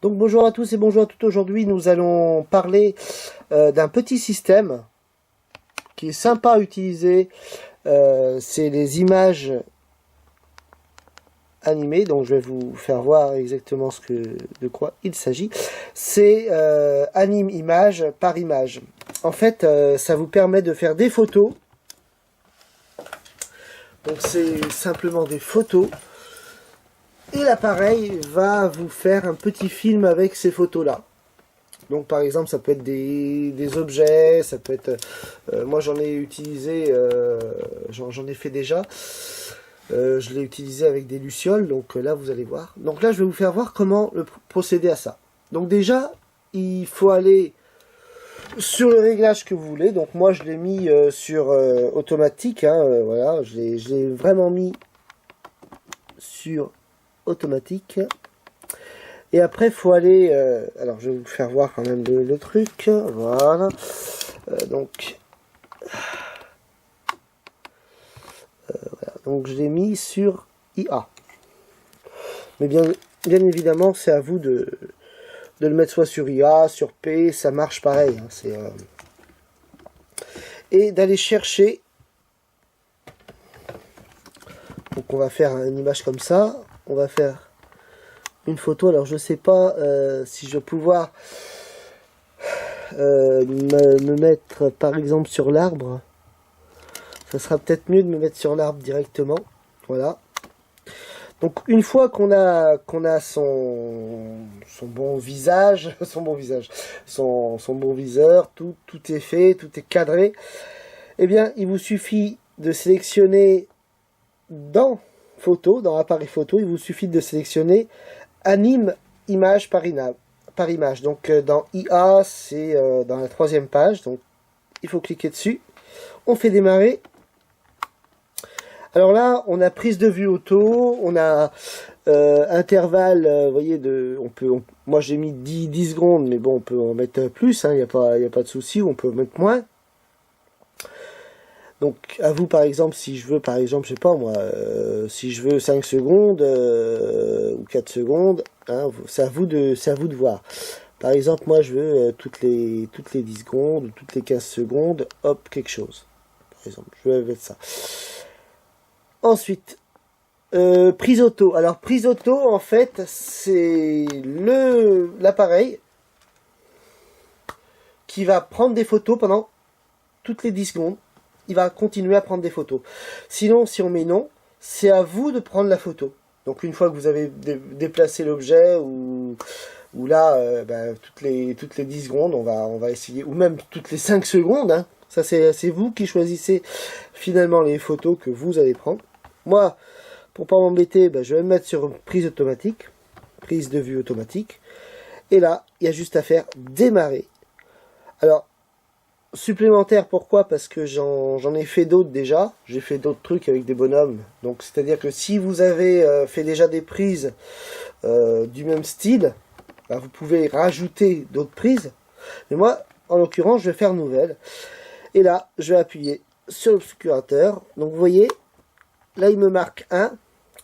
Donc bonjour à tous et bonjour à toutes. Aujourd'hui nous allons parler d'un petit système qui est sympa à utiliser. C'est les images animées. Donc je vais vous faire voir exactement de quoi il s'agit. C'est anime image par image. En fait ça vous permet de faire des photos. Donc c'est simplement des photos. Et l'appareil va vous faire un petit film avec ces photos-là. Donc par exemple, ça peut être des objets, ça peut être... moi j'en ai utilisé, j'en ai fait déjà. Je l'ai utilisé avec des lucioles, donc là vous allez voir. Donc là je vais vous faire voir comment procéder à ça. Donc déjà, il faut aller sur le réglage que vous voulez. Donc moi je l'ai mis sur automatique, hein, voilà, je l'ai vraiment mis sur automatique. Et après il faut aller alors je vais vous faire voir quand même le truc, voilà. Donc voilà. Donc je l'ai mis sur IA, mais bien évidemment c'est à vous de le mettre soit sur IA, sur P, ça marche pareil, hein, et d'aller chercher. Donc on va faire une image comme ça, on va faire une photo. Alors je sais pas si je vais pouvoir me mettre par exemple sur l'arbre. Ça sera peut-être mieux de me mettre sur l'arbre directement. Voilà. Donc une fois qu'on a son bon visage, son bon viseur, tout est fait, tout est cadré. Eh bien, il vous suffit de sélectionner dans photo, dans appareil photo, il vous suffit de sélectionner anime image par image. Donc dans IA, c'est dans la 3e page. Donc il faut cliquer dessus. On fait démarrer. Alors là, on a prise de vue auto, on a intervalle, vous voyez, moi j'ai mis 10 secondes, mais bon, on peut en mettre plus, il n'y a pas de souci, on peut en mettre moins. Donc à vous par exemple, si je veux par exemple, je sais pas moi, si je veux 5 secondes ou 4 secondes, hein, c'est à vous de voir. Par exemple, moi je veux toutes les 10 secondes ou toutes les 15 secondes, hop, quelque chose. Par exemple, je vais mettre ça. Ensuite, prise auto. Alors prise auto, en fait, c'est l'appareil qui va prendre des photos pendant toutes les 10 secondes. Il va continuer à prendre des photos. Sinon, si on met non, c'est à vous de prendre la photo. Donc une fois que vous avez déplacé l'objet, ou là, toutes les 10 secondes, on va essayer, ou même toutes les 5 secondes, hein. Ça c'est vous qui choisissez finalement les photos que vous allez prendre. Moi, pour pas m'embêter, je vais me mettre sur prise automatique, prise de vue automatique. Et là, il y a juste à faire démarrer. Alors, supplémentaire, pourquoi? Parce que j'en ai fait d'autres déjà. J'ai fait d'autres trucs avec des bonhommes. Donc, c'est-à-dire que si vous avez fait déjà des prises du même style, vous pouvez rajouter d'autres prises. Mais moi, en l'occurrence, je vais faire nouvelle. Et là, je vais appuyer sur l'obscurateur. Donc, vous voyez, là, il me marque 1.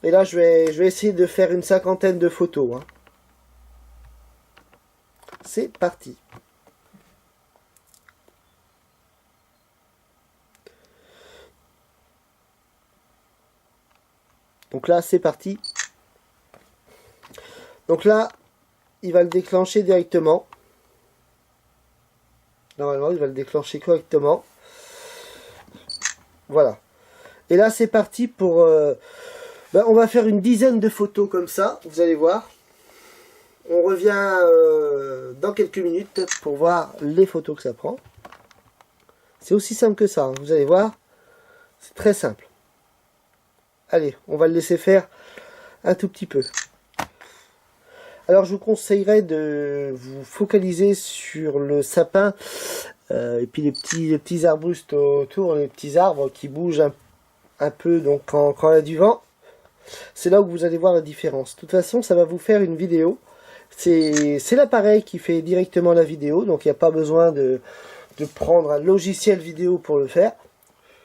Et là, je vais essayer de faire une 50aine de photos. Hein. C'est parti. Donc là, c'est parti. Donc là, il va le déclencher directement. Normalement, il va le déclencher correctement. Voilà. Et là, c'est parti pour... on va faire une dizaine de photos comme ça, vous allez voir. On revient dans quelques minutes pour voir les photos que ça prend. C'est aussi simple que ça, hein. Vous allez voir. C'est très simple. Allez, on va le laisser faire un tout petit peu. Alors, je vous conseillerais de vous focaliser sur le sapin et puis les petits arbustes autour, les petits arbres qui bougent un peu, donc quand il y a du vent. C'est là où vous allez voir la différence. De toute façon, ça va vous faire une vidéo. C'est l'appareil qui fait directement la vidéo, donc il n'y a pas besoin de prendre un logiciel vidéo pour le faire.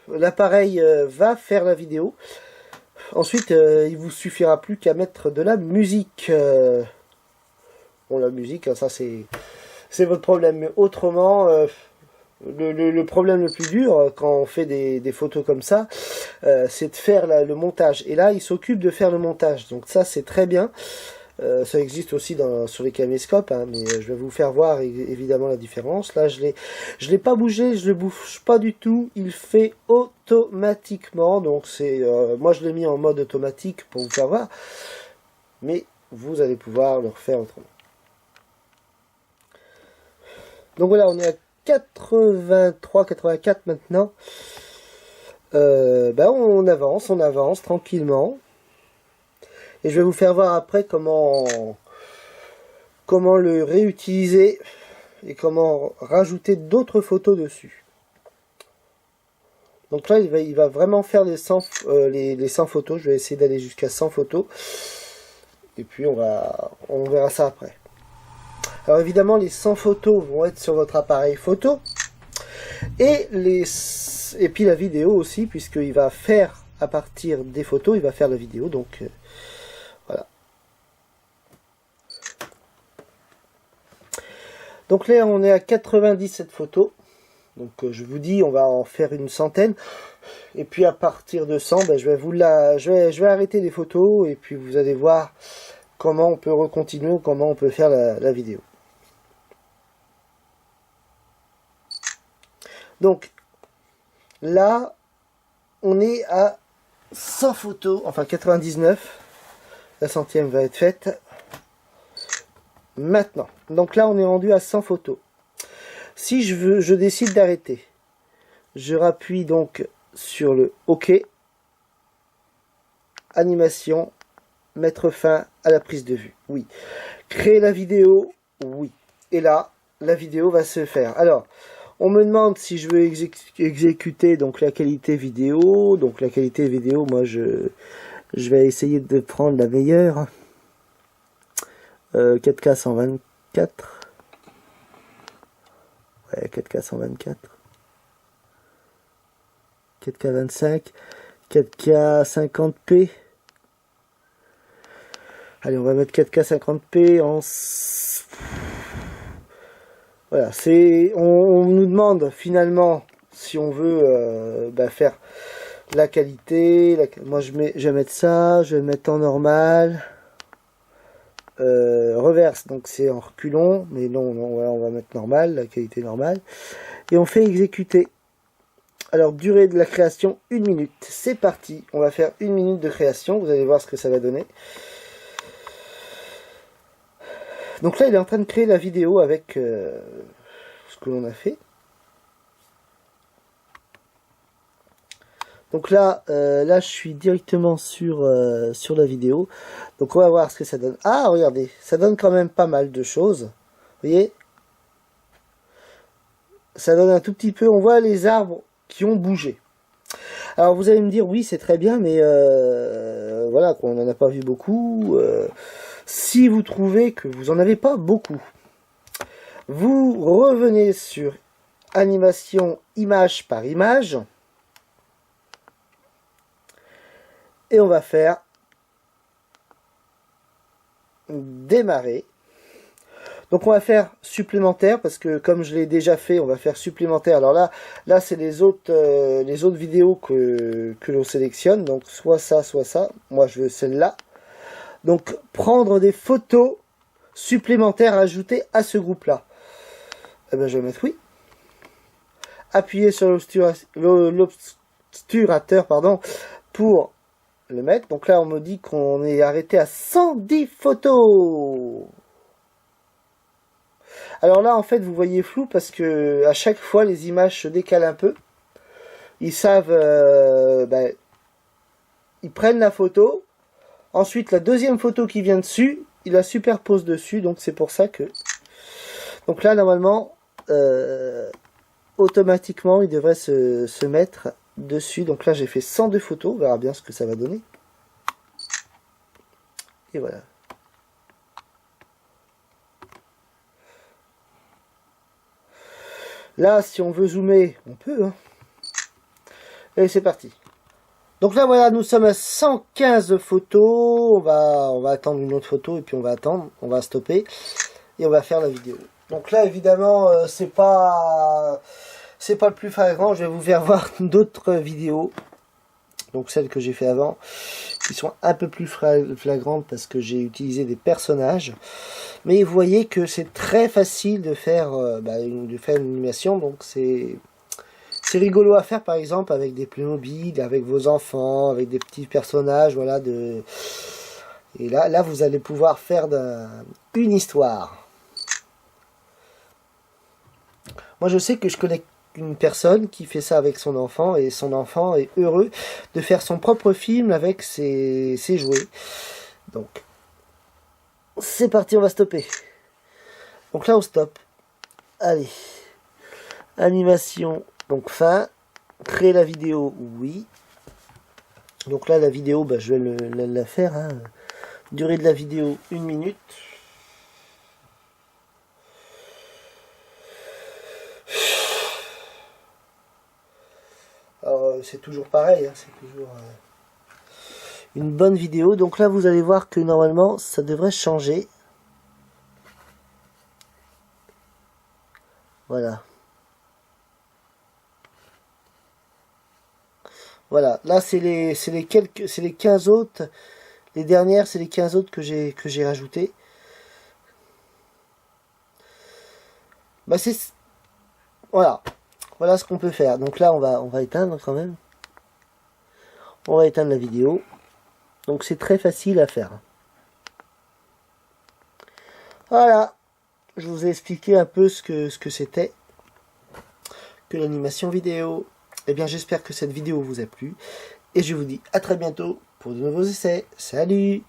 L'appareil va faire la vidéo. Ensuite, il vous suffira plus qu'à mettre de la musique. Bon, la musique, ça c'est votre problème. Mais autrement, le problème le plus dur quand on fait des photos comme ça, c'est de faire le montage. Et là, il s'occupe de faire le montage. Donc ça, c'est très bien. Ça existe aussi sur les caméscopes, hein, mais je vais vous faire voir évidemment la différence. Là, je l'ai pas bougé, je le bouge pas du tout. Il fait automatiquement. Donc moi je l'ai mis en mode automatique pour vous faire voir, mais vous allez pouvoir le refaire autrement. Donc voilà, on est à 83, 84 maintenant. On avance tranquillement. Et je vais vous faire voir après comment le réutiliser et comment rajouter d'autres photos dessus. Donc là, il va vraiment faire les 100 photos. Je vais essayer d'aller jusqu'à 100 photos. Et puis on verra ça après. Alors évidemment, les 100 photos vont être sur votre appareil photo. Et puis la vidéo aussi, puisqu'il va faire à partir des photos, il va faire la vidéo. Donc voilà. Donc là, on est à 97 photos. Donc je vous dis, on va en faire une centaine. Et puis à partir de 100, je vais arrêter les photos. Et puis vous allez voir comment on peut recontinuer, comment on peut faire la vidéo. Donc là, on est à 100 photos, enfin 99. La centième va être faite maintenant. Donc là, on est rendu à 100 photos. Si je décide d'arrêter, je rappuie donc sur le OK. Animation, mettre fin à la prise de vue. Oui. Créer la vidéo. Oui. Et là, la vidéo va se faire. Alors, on me demande si je veux exécuter donc la qualité vidéo. Donc la qualité vidéo, moi je vais essayer de prendre la meilleure. 4K 124. Ouais, 4K 124. 4K 25. 4K 50p. Allez, on va mettre 4K 50p en... Voilà, on nous demande finalement si on veut faire la qualité. Moi je vais mettre ça, je vais mettre en normal. Reverse, donc c'est en reculons, mais non, voilà, on va mettre normal, la qualité normale. Et on fait exécuter. Alors, durée de la création, 1 minute. C'est parti, on va faire 1 minute de création, vous allez voir ce que ça va donner. Donc là, il est en train de créer la vidéo avec ce que l'on a fait. Donc là, je suis directement sur la vidéo. Donc on va voir ce que ça donne. Ah, regardez, ça donne quand même pas mal de choses. Vous voyez? Ça donne un tout petit peu, on voit les arbres qui ont bougé. Alors vous allez me dire, oui, c'est très bien, mais voilà, on n'en a pas vu beaucoup. Si vous trouvez que vous n'en avez pas beaucoup, vous revenez sur animation image par image. Et on va faire démarrer. Donc on va faire supplémentaire parce que comme je l'ai déjà fait, on va faire supplémentaire. Alors là c'est les autres vidéos que l'on sélectionne. Donc soit ça, soit ça. Moi je veux celle-là. Donc prendre des photos supplémentaires ajoutées à ce groupe-là. Eh ben je vais mettre oui. Appuyer sur l'obturateur, pardon, pour le mettre. Donc là on me dit qu'on est arrêté à 110 photos. Alors là en fait vous voyez flou parce que à chaque fois les images se décalent un peu. Ils savent ils prennent la photo, ensuite la deuxième photo qui vient dessus ils la superposent dessus, donc c'est pour ça que donc là normalement automatiquement il devrait se mettre dessus. Donc là j'ai fait 102 photos, on verra bien ce que ça va donner. Et voilà. Là si on veut zoomer, on peut. Hein. Et c'est parti. Donc là voilà, nous sommes à 115 photos. On va attendre une autre photo et puis on va attendre, on va stopper. et on va faire la vidéo. Donc là évidemment c'est pas le plus flagrant, je vais vous faire voir d'autres vidéos, donc celles que j'ai fait avant, qui sont un peu plus flagrantes parce que j'ai utilisé des personnages. Mais vous voyez que c'est très facile de faire, une animation, donc c'est rigolo à faire par exemple avec des Playmobil, avec vos enfants, avec des petits personnages, voilà. Et là vous allez pouvoir faire une histoire. Moi je sais que je connais une personne qui fait ça avec son enfant, et son enfant est heureux de faire son propre film avec ses jouets. Donc c'est parti, on va stopper. Donc là on stoppe. Allez, animation, donc fin, créer la vidéo, oui. Donc là la vidéo, je vais la faire, hein. Durée de la vidéo 1 minute. Alors c'est toujours pareil, hein, c'est toujours une bonne vidéo. Donc là vous allez voir que normalement ça devrait changer. Voilà. Voilà, là c'est les 15 autres. Les dernières, c'est les 15 autres que j'ai rajouté. Voilà. Voilà ce qu'on peut faire. Donc là on va éteindre quand même. On va éteindre la vidéo. Donc c'est très facile à faire. Voilà. Je vous ai expliqué un peu ce que c'était que l'animation vidéo. Eh bien j'espère que cette vidéo vous a plu. Et je vous dis à très bientôt pour de nouveaux essais. Salut!